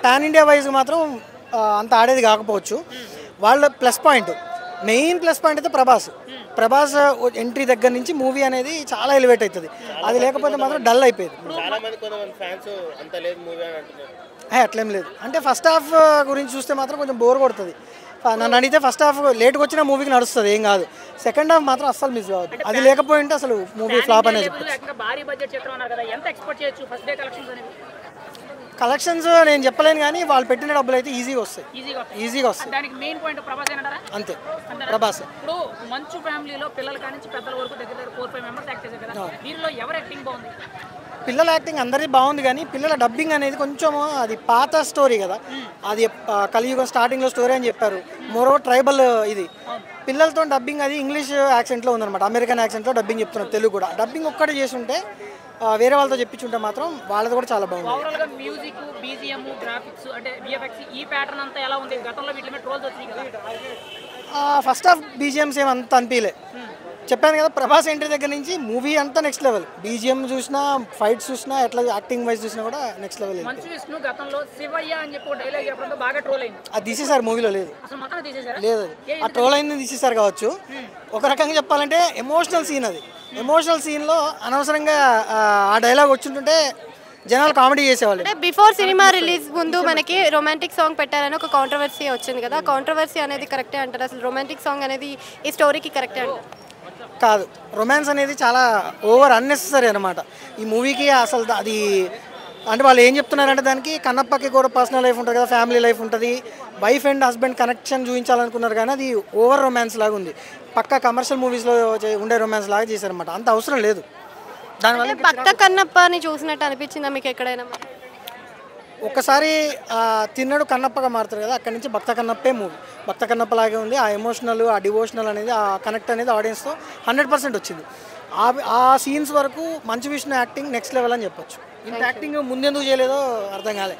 Pan India wise మాత్రం అంత ఆడేది కాకపోవచ్చు. వాళ్ళ plus point, main plus point అయితే ప్రభాస్ ఎంట్రీ దగ్గర నుంచి మూవీ అనేది చాలా ఎలివేట్ అవుతుంది. అది లేకపోతే మాత్రం డల్ అయిపోయింది. అట్లేం లేదు. అంటే ఫస్ట్ హాఫ్ గురించి చూస్తే మాత్రం కొంచెం బోర్ కొడుతుంది. నన్ను అడిగితే ఫస్ట్ హాఫ్ లేట్గా వచ్చిన మూవీకి నడుస్తుంది, ఏం కాదు. సెకండ్ హాఫ్ మాత్రం అస్సలు మిస్ కావద్దు. అది లేకపోయింటే అసలు మూవీ ఫ్లాప్ అనేది. కలెక్షన్స్ నేను చెప్పలేను కానీ వాళ్ళు పెట్టిన డబ్బులు అయితే ఈజీగా వస్తాయి. అంతే ప్రభాస్. ఇప్పుడు మంచు ఫ్యామిలీలో పిల్లల కానించి పెద్దల వరకు దగ్గర 4-5 మెంబర్స్ యాక్ట్ చేశారు కదా, వీరిలో ఎవరు యాక్టింగ్ బాగుంది? పిల్లల యాక్టింగ్ అందరిది బాగుంది కానీ పిల్లల డబ్బింగ్ అనేది కొంచెం అది పాత స్టోరీ కదా, అది కలియుగం స్టార్టింగ్లో స్టోరీ అని చెప్పారు. మోరోవర్ ట్రైబల్ ఇది పిల్లలతో డబ్బింగ్ అది ఇంగ్లీష్ యాక్సెంట్లో ఉందన్నమాట, అమెరికన్ యాక్సెంట్లో డబ్బింగ్ చెప్తున్నారు. తెలుగు కూడా డబ్బింగ్ ఒక్కటి చేసి ఉంటే వేరే వాళ్ళతో చెప్పించుంటే మాత్రం వాళ్ళది కూడా చాలా బాగుంది. ఓవరాల్గా మ్యూజిక్, బీజిఎం, గ్రాఫిక్స్ అంటే విఎఫ్ఎక్స్ ఈ ప్యాటర్న్ అంతా ఎలా ఉంది? గతంలో వీటి మీద ట్రోల్స్ వచ్చినాయి కదా. ఫస్ట్ హాఫ్ బీజిఎంస్ ఏమంత అనిపించలే. చెప్పాను కదా, ప్రభాస్ ఎంట్రీ దగ్గర నుంచి మూవీ అంతా నెక్స్ట్ లెవెల్. బీజిఎం చూసినా, ఫైట్స్ చూసినా, ఎట్లా యాక్టింగ్ వైజ్ చూసినా కూడా నెక్స్ట్ లెవెల్. మంచు విష్ణు గతంలో శివయ్య అని చెప్పి డైలాగ్ చెప్పడంతో బాగా ట్రోల్ అయింది. అది తీసేసారు, మూవీలో లేదు. లేదు, ఆ ట్రోల్ అయింది తీసేసారు కావచ్చు. ఒక రకంగా చెప్పాలంటే ఎమోషనల్ సీన్, అది ఎమోషనల్ సీన్లో అనవసరంగా ఆ డైలాగ్ వచ్చింటుంటే జనాలు కామెడీ చేసేవాళ్ళు. అంటే బిఫోర్ సినిమా రిలీజ్ ముందు మనకి రొమాంటిక్ సాంగ్ పెట్టారని ఒక కాంట్రవర్సీ వచ్చింది కదా, కాంట్రవర్సీ అనేది కరెక్టే అంటారు? అసలు రొమాంటిక్ సాంగ్ అనేది ఈ స్టోరీకి కరెక్టే అంటారు? కాదు, రొమాన్స్ అనేది చాలా ఓవర్ అన్నెసెసరీ అనమాట ఈ మూవీకి. అసలు అది అంటే వాళ్ళు ఏం చెప్తున్నారంటే, దానికి కన్నప్పకి కూడా పర్సనల్ లైఫ్ ఉంటుంది కదా, ఫ్యామిలీ లైఫ్ ఉంటుంది, వైఫ్ అండ్ హస్బెండ్ కనెక్షన్ చూపించాలనుకున్నారు కానీ అది ఓవర్ రొమాన్స్ లాగా ఉంది. పక్కా కమర్షియల్ మూవీస్లో ఉండే రొమాన్స్ లాగా చేశారనమాట. అంత అవసరం లేదు. దానివల్ల భక్త కన్నప్పని చూసినట్టు అనిపించిందా మీకు ఎక్కడైనా? ఒక్కసారి తిన్నడు కన్నప్పగా మారుతారు కదా, అక్కడి నుంచి భక్త కన్నప్పే మూవీ. భక్త కన్నప్ప లాగే ఉంది. ఆ ఎమోషనల్, ఆ డివోషనల్ అనేది, ఆ కనెక్ట్ అనేది ఆడియన్స్తో 100% వచ్చింది. ఆ సీన్స్ వరకు Manchu Vishnu acting next level అని చెప్పొచ్చు. ఇంత యాక్టింగ్ ముందెందుకు చేయలేదో అర్థం కాలే.